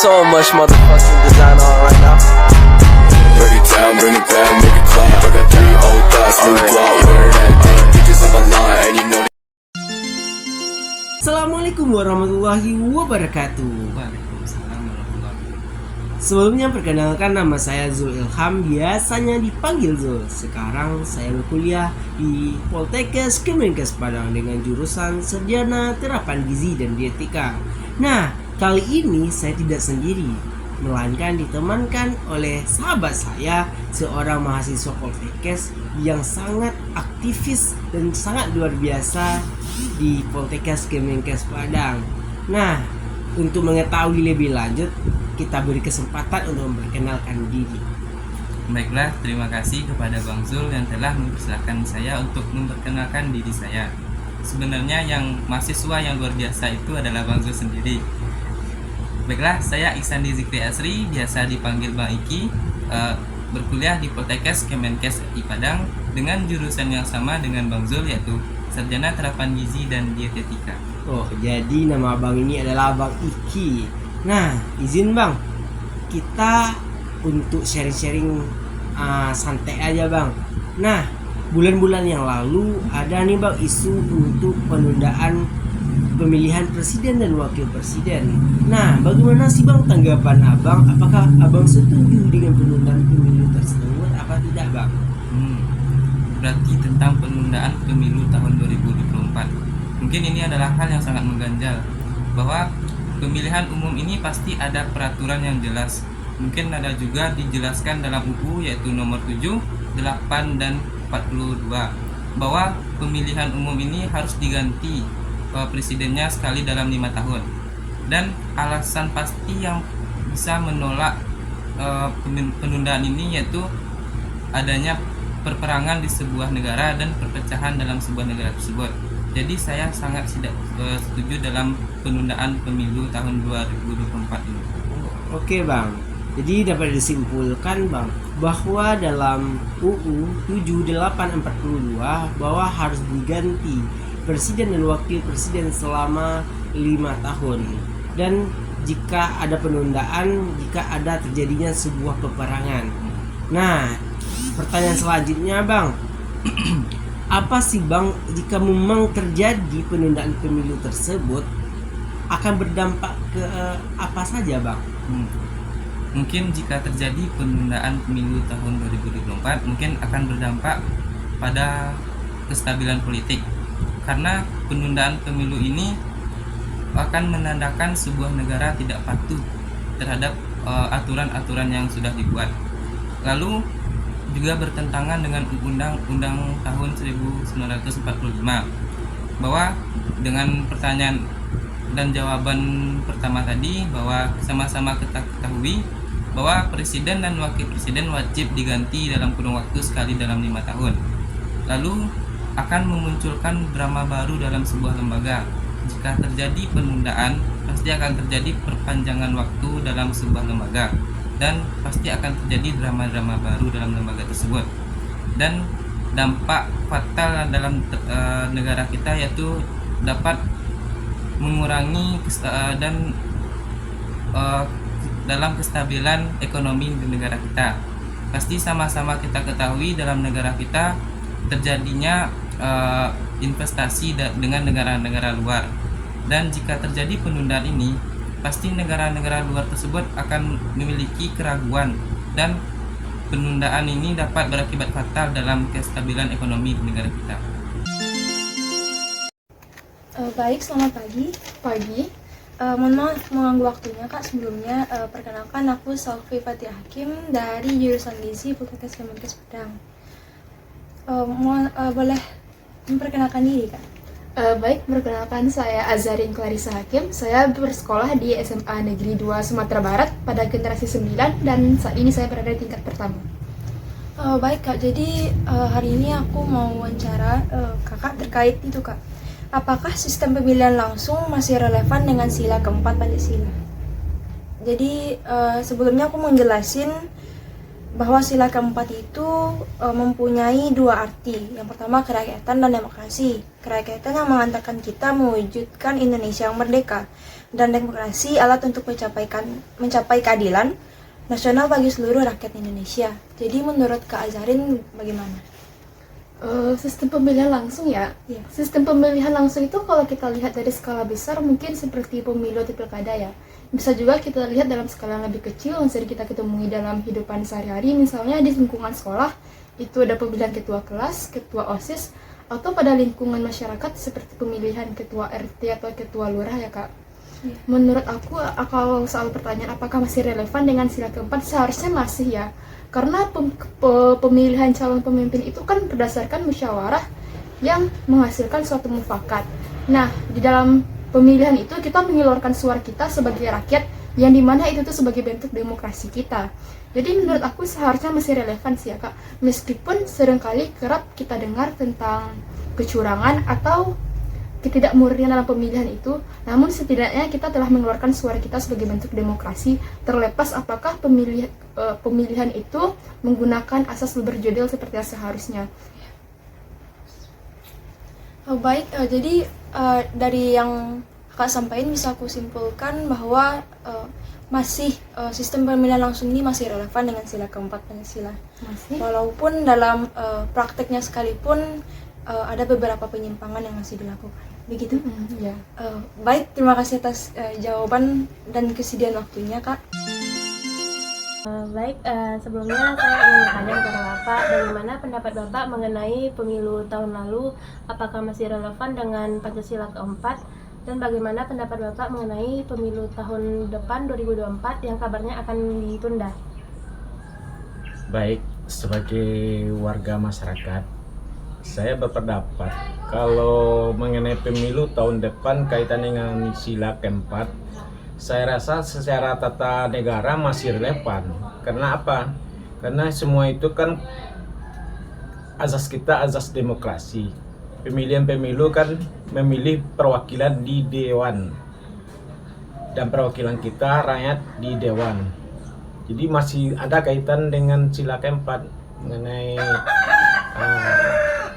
so much motherfucking design on right now. Break it down, bring it back, make it clap. I got 3 old thoughts, new guap, wear that dick. Bitches on my line, and you know. Assalamualaikum warahmatullahi wabarakatuh. Waalaikumsalam warahmatullahi wabarakatuh. Sebelumnya perkenalkan, nama saya Zul Ilham, biasanya dipanggil Zul. Sekarang saya berkuliah di Poltekkes Kemenkes Padang dengan jurusan Sarjana Terapan Gizi dan Dietika. Nah, kali ini saya tidak sendiri, melainkan ditemankan oleh sahabat saya, seorang mahasiswa Poltekkes yang sangat aktivis dan sangat luar biasa di Poltekkes Kemenkes Padang. Nah, untuk mengetahui lebih lanjut, kita beri kesempatan untuk memperkenalkan diri. Baiklah, terima kasih kepada Bang Zul yang telah mempersilahkan saya untuk memperkenalkan diri saya. Sebenarnya yang mahasiswa yang luar biasa itu adalah Bang Zul sendiri. Baiklah, saya Ihsandi Zikri Asri, biasa dipanggil Bang Iki, berkuliah di Poltekkes Kemenkes RI Padang dengan jurusan yang sama dengan Bang Zul, yaitu Sarjana Terapan Gizi dan Dietetika. Oh, jadi nama abang ini adalah Bang Iki. Nah, izin bang, kita untuk sharing-sharing santai aja bang. Nah, bulan-bulan yang lalu ada nih bang isu untuk penundaan pemilihan presiden dan wakil presiden. Nah, bagaimana sih bang tanggapan abang? Apakah abang setuju dengan penundaan pemilu tersebut apa tidak bang? Berarti tentang penundaan pemilu tahun 2024. Mungkin ini adalah hal yang sangat mengganjal, bahwa pemilihan umum ini pasti ada peraturan yang jelas. Mungkin ada juga dijelaskan dalam UU, yaitu nomor 7, 8, dan 42, bahwa pemilihan umum ini harus diganti presidennya sekali dalam 5 tahun. Dan alasan pasti yang bisa menolak penundaan ini yaitu adanya perperangan di sebuah negara dan perpecahan dalam sebuah negara tersebut. Jadi saya sangat tidak setuju dalam penundaan pemilu tahun 2024 ini. Oke bang, jadi dapat disimpulkan bang bahwa dalam UU 7842 bahwa harus diganti presiden dan wakil presiden selama 5 tahun. Dan jika ada penundaan, jika ada terjadinya sebuah peperangan. Nah, pertanyaan selanjutnya bang, apa sih bang jika memang terjadi penundaan pemilu tersebut akan berdampak ke apa saja bang? Mungkin jika terjadi penundaan pemilu tahun 2024 mungkin akan berdampak pada kestabilan politik, karena penundaan pemilu ini akan menandakan sebuah negara tidak patuh terhadap aturan-aturan yang sudah dibuat. Lalu juga bertentangan dengan Undang-Undang tahun 1945, bahwa dengan pertanyaan dan jawaban pertama tadi, bahwa sama-sama kita ketahui bahwa presiden dan wakil presiden wajib diganti dalam kurun waktu sekali dalam 5 tahun. Lalu akan memunculkan drama baru dalam sebuah lembaga. Jika terjadi penundaan, pasti akan terjadi perpanjangan waktu dalam sebuah lembaga, dan pasti akan terjadi drama-drama baru dalam lembaga tersebut. Dan dampak fatal dalam negara kita yaitu dapat mengurangi dalam kestabilan ekonomi di negara kita. Pasti sama-sama kita ketahui dalam negara kita terjadinya investasi dengan negara-negara luar. Dan jika terjadi penundaan ini, pasti negara-negara luar tersebut akan memiliki keraguan, dan penundaan ini dapat berakibat fatal dalam kestabilan ekonomi di negara kita. Baik, selamat pagi. Mohon maaf mengganggu waktunya kak. Sebelumnya perkenalkan, aku Salvi Fatia Hakim dari jurusan Gizi Poltekkes Kemenkes Padang. Boleh memperkenalkan diri kak? Baik, perkenalkan saya Azarin Clarissa Hakim. Saya bersekolah di SMA Negeri 2 Sumatera Barat pada generasi 9, dan saat ini saya berada di tingkat pertama. Baik kak, jadi hari ini aku mau wawancara kakak terkait itu kak. Apakah sistem pemilihan langsung masih relevan dengan sila keempat Pancasila? Jadi sebelumnya aku mau jelasin bahwa sila keempat itu mempunyai dua arti. Yang pertama kerakyatan dan demokrasi. Kerakyatan yang mengantarkan kita mewujudkan Indonesia yang merdeka, dan demokrasi alat untuk mencapai keadilan nasional bagi seluruh rakyat Indonesia. Jadi menurut Kak Azarin bagaimana? Sistem pemilihan langsung ya. Iya. Sistem pemilihan langsung itu kalau kita lihat dari skala besar mungkin seperti pemilu atau pilkada ya. Bisa juga kita lihat dalam skala yang lebih kecil yang sering kita ketemui dalam kehidupan sehari-hari, misalnya di lingkungan sekolah itu ada pemilihan ketua kelas, ketua OSIS, atau pada lingkungan masyarakat seperti pemilihan ketua RT atau ketua lurah ya Kak. Iya. Menurut aku, kalau soal pertanyaan apakah masih relevan dengan sila keempat, seharusnya masih ya. Karena pemilihan calon pemimpin itu kan berdasarkan musyawarah yang menghasilkan suatu mufakat. Nah, di dalam pemilihan itu kita mengeluarkan suara kita sebagai rakyat, yang dimana itu tuh sebagai bentuk demokrasi kita. Jadi menurut aku seharusnya masih relevan sih ya Kak. Meskipun seringkali kerap kita dengar tentang kecurangan atau ketidakmurnian dalam pemilihan itu, namun setidaknya kita telah mengeluarkan suara kita sebagai bentuk demokrasi, terlepas apakah pemilihan itu menggunakan asas berjudul seperti yang seharusnya. Baik, jadi dari yang Kakak sampaikan bisa aku simpulkan bahwa masih sistem pemilihan langsung ini masih relevan dengan sila keempat Pancasila. Masih. Walaupun dalam prakteknya sekalipun ada beberapa penyimpangan yang masih dilakukan. Begitu? Ya. Baik, terima kasih atas jawaban dan kesediaan waktunya, Kak. Baik, sebelumnya saya ingin bertanya kepada Bapak, bagaimana pendapat Bapak mengenai pemilu tahun lalu, apakah masih relevan dengan Pancasila keempat, dan bagaimana pendapat Bapak mengenai pemilu tahun depan 2024 yang kabarnya akan ditunda? Baik, sebagai warga masyarakat, saya berpendapat kalau mengenai pemilu tahun depan kaitan dengan sila keempat, saya rasa secara tata negara masih relevan. Karena apa? Karena semua itu kan azas kita, azas demokrasi. Pemilihan pemilu kan memilih perwakilan di dewan, dan perwakilan kita rakyat di dewan. Jadi masih ada kaitan dengan sila keempat mengenai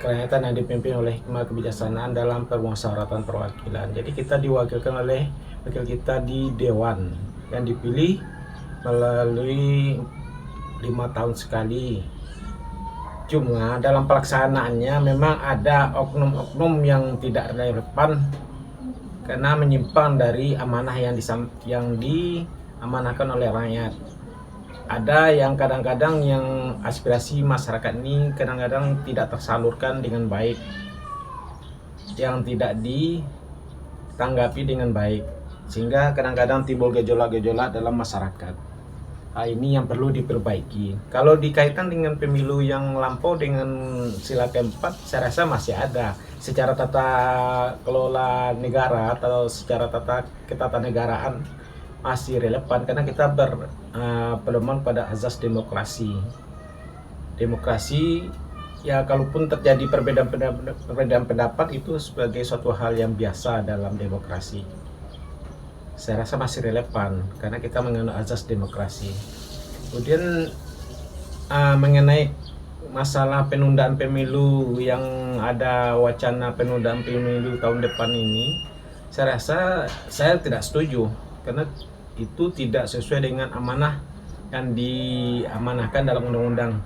kerakyatan yang dipimpin oleh hikmah kebijaksanaan dalam permusyawaratan perwakilan. Jadi kita diwakilkan oleh wakil kita di dewan yang dipilih melalui 5 tahun sekali. Cuma dalam pelaksanaannya memang ada oknum-oknum yang tidak relevan karena menyimpang dari amanah yang diamanahkan oleh rakyat. Ada yang kadang-kadang yang aspirasi masyarakat ini kadang-kadang tidak tersalurkan dengan baik, yang tidak ditanggapi dengan baik, sehingga kadang-kadang timbul gejolak-gejolak dalam masyarakat. Nah, ini yang perlu diperbaiki. Kalau dikaitkan dengan pemilu yang lampau dengan sila keempat, saya rasa masih ada. Secara tata kelola negara atau secara tata ketatanegaraan masih relevan karena kita berpedoman pada azas demokrasi. Demokrasi ya, kalaupun terjadi perbedaan pendapat itu sebagai suatu hal yang biasa dalam demokrasi. Saya rasa masih relevan karena kita menganut azas demokrasi. Kemudian mengenai masalah penundaan pemilu, yang ada wacana penundaan pemilu tahun depan ini, saya rasa saya tidak setuju karena itu tidak sesuai dengan amanah yang diamanahkan dalam undang-undang.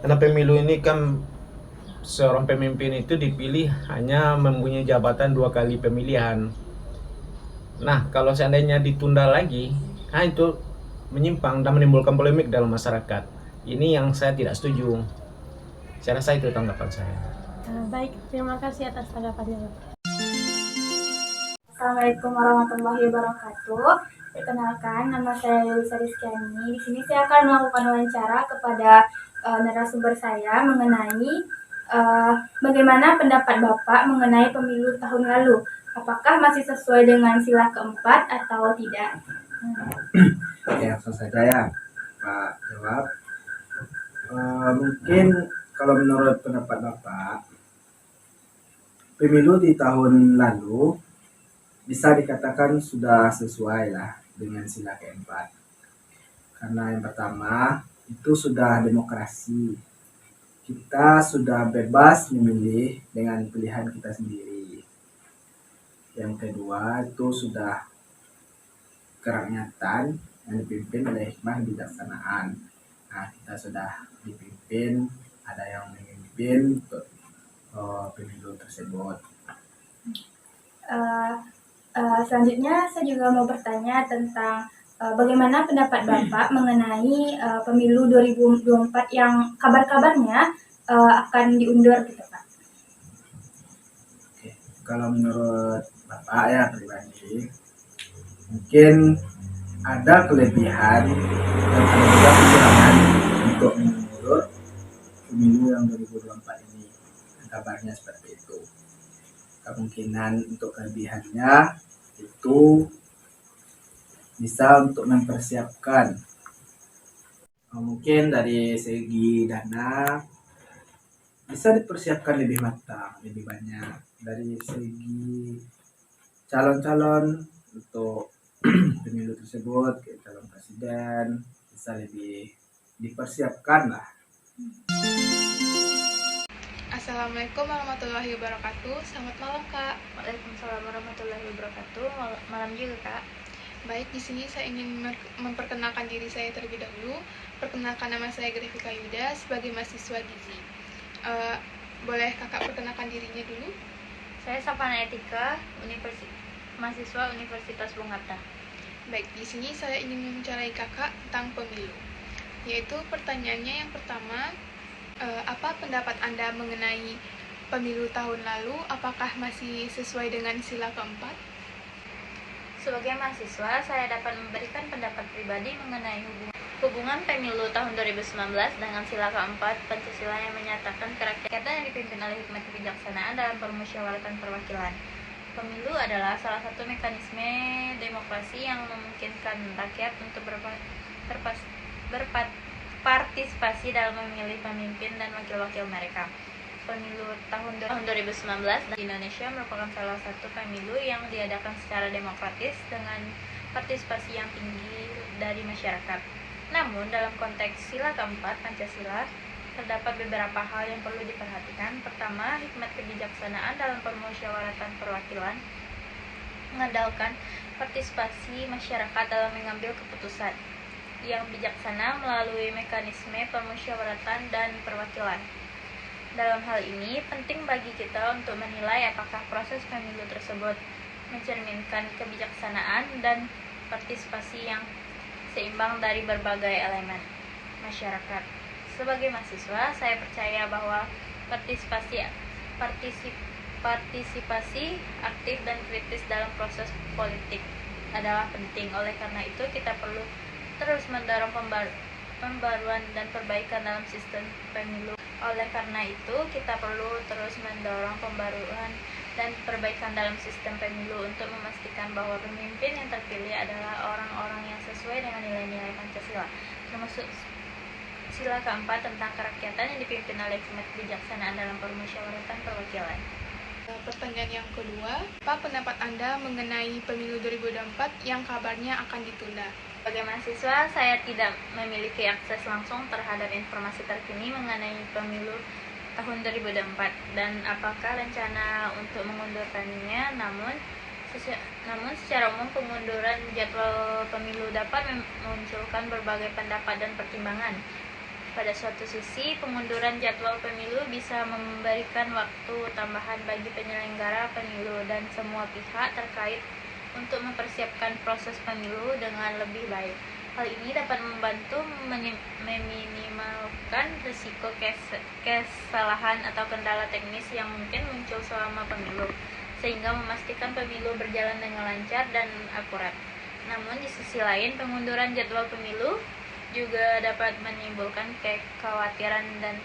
Karena pemilu ini kan seorang pemimpin itu dipilih hanya mempunyai jabatan 2 kali pemilihan. Nah, kalau seandainya ditunda lagi, itu menyimpang dan menimbulkan polemik dalam masyarakat. Ini yang saya tidak setuju. Saya rasa itu tanggapan saya. Baik, terima kasih atas tanggapannya, Bapak. Assalamualaikum warahmatullahi wabarakatuh. Perkenalkan, nama saya Yulisa Rizkyani. Di sini saya akan melakukan wawancara kepada narasumber saya mengenai bagaimana pendapat Bapak mengenai pemilu tahun lalu. Apakah masih sesuai dengan sila keempat atau tidak? Ya, langsung saja ya, Pak jawab. Mungkin kalau menurut pendapat Bapak, pemilu di tahun lalu bisa dikatakan sudah sesuai lah dengan sila keempat. Karena yang pertama itu sudah demokrasi. Kita sudah bebas memilih dengan pilihan kita sendiri. Yang kedua itu sudah kerakyatan yang dipimpin oleh hikmah kebijaksanaan. Nah, kita sudah dipimpin, ada yang memimpin untuk pemilu tersebut. Selanjutnya saya juga mau bertanya tentang bagaimana pendapat Bapak mengenai pemilu 2024 yang kabar-kabarnya akan diundur gitu Pak. Oke, kalau menurut Bapak ya pribadi, mungkin ada kelebihan dan ada juga kekurangan untuk mengundur pemilu yang 2024 ini. Kabarnya seperti itu. Kemungkinan untuk kelebihannya itu bisa untuk mempersiapkan mungkin dari segi dana bisa dipersiapkan lebih matang, lebih banyak. Dari segi calon-calon untuk pemilu tersebut, kayak calon presiden bisa lebih dipersiapkan lah. Assalamualaikum warahmatullahi wabarakatuh. Selamat malam Kak. Waalaikumsalam warahmatullahi wabarakatuh. Malam juga Kak. Baik, di sini saya ingin memperkenalkan diri saya terlebih dahulu. Perkenalkan nama saya Grafika Yuda sebagai mahasiswa gizi. Boleh Kakak perkenalkan dirinya dulu? Saya Sapana Etika, mahasiswa Universitas Bung Hatta. Baik, di sini saya ingin mewawancarai Kakak tentang pemilu. Yaitu pertanyaannya yang pertama, apa pendapat Anda mengenai pemilu tahun lalu? Apakah masih sesuai dengan sila keempat? Sebagai mahasiswa, saya dapat memberikan pendapat pribadi mengenai hubungan pemilu tahun 2019 dengan sila keempat Pancasila yang menyatakan kerakyatan yang dipimpin oleh hikmat kebijaksanaan dalam permusyawaratan perwakilan. Pemilu adalah salah satu mekanisme demokrasi yang memungkinkan rakyat untuk berpartisipasi dalam memilih pemimpin dan wakil-wakil mereka. Pemilu tahun 2019 di Indonesia merupakan salah satu pemilu yang diadakan secara demokratis dengan partisipasi yang tinggi dari masyarakat. Namun, dalam konteks sila keempat Pancasila, terdapat beberapa hal yang perlu diperhatikan. Pertama, hikmat kebijaksanaan dalam permusyawaratan perwakilan mengandalkan partisipasi masyarakat dalam mengambil keputusan yang bijaksana melalui mekanisme permusyawaratan dan perwakilan. Dalam hal ini, penting bagi kita untuk menilai apakah proses pemilu tersebut mencerminkan kebijaksanaan dan partisipasi yang seimbang dari berbagai elemen masyarakat. Sebagai mahasiswa, saya percaya bahwa partisipasi aktif dan kritis dalam proses politik adalah penting. Oleh karena itu, kita perlu terus mendorong pembaruan dan perbaikan dalam sistem pemilu. Oleh karena itu, kita perlu terus mendorong pembaruan dan perbaikan dalam sistem pemilu untuk memastikan bahwa pemimpin yang terpilih adalah orang-orang yang sesuai dengan nilai-nilai Pancasila, termasuk sila keempat tentang kerakyatan yang dipimpin oleh hikmat kebijaksanaan dalam permusyawaratan perwakilan. Pertanyaan yang kedua, apa pendapat Anda mengenai pemilu 2024 yang kabarnya akan ditunda? Sebagai mahasiswa, saya tidak memiliki akses langsung terhadap informasi terkini mengenai pemilu tahun 2024 dan apakah rencana untuk mengundurkannya. Namun secara umum pengunduran jadwal pemilu dapat memunculkan berbagai pendapat dan pertimbangan. Pada suatu sisi, pengunduran jadwal pemilu bisa memberikan waktu tambahan bagi penyelenggara pemilu dan semua pihak terkait untuk mempersiapkan proses pemilu dengan lebih baik. Hal ini dapat membantu meminimalkan risiko kesalahan atau kendala teknis yang mungkin muncul selama pemilu, sehingga memastikan pemilu berjalan dengan lancar dan akurat. Namun di sisi lain, pengunduran jadwal pemilu juga dapat menimbulkan kekhawatiran dan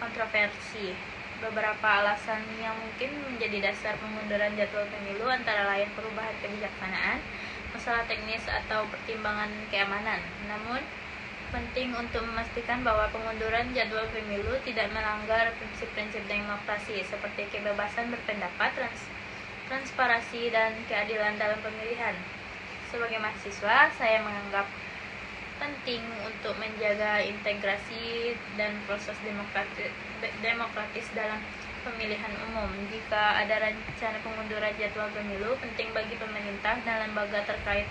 kontroversi. Beberapa alasan yang mungkin menjadi dasar pengunduran jadwal pemilu antara lain perubahan kebijaksanaan, masalah teknis atau pertimbangan keamanan. Namun, penting untuk memastikan bahwa pengunduran jadwal pemilu tidak melanggar prinsip-prinsip demokrasi seperti kebebasan berpendapat, transparansi, dan keadilan dalam pemilihan. Sebagai mahasiswa, saya menganggap penting untuk menjaga integrasi dan proses demokratis dalam pemilihan umum. Jika ada rencana pengunduran jadwal pemilu, penting bagi pemerintah dan lembaga terkait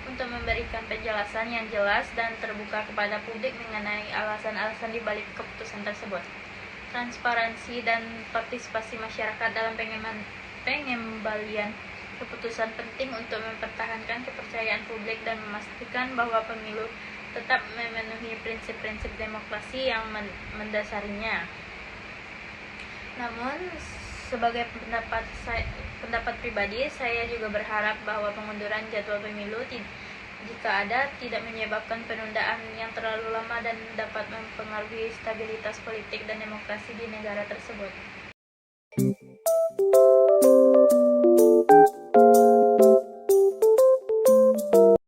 untuk memberikan penjelasan yang jelas dan terbuka kepada publik mengenai alasan-alasan di balik keputusan tersebut. Transparansi dan partisipasi masyarakat dalam pengembalian keputusan penting untuk mempertahankan kepercayaan publik dan memastikan bahwa pemilu tetap memenuhi prinsip-prinsip demokrasi yang mendasarinya. Namun, sebagai pendapat pribadi, saya juga berharap bahwa pengunduran jadwal pemilu jika ada tidak menyebabkan penundaan yang terlalu lama dan dapat mempengaruhi stabilitas politik dan demokrasi di negara tersebut.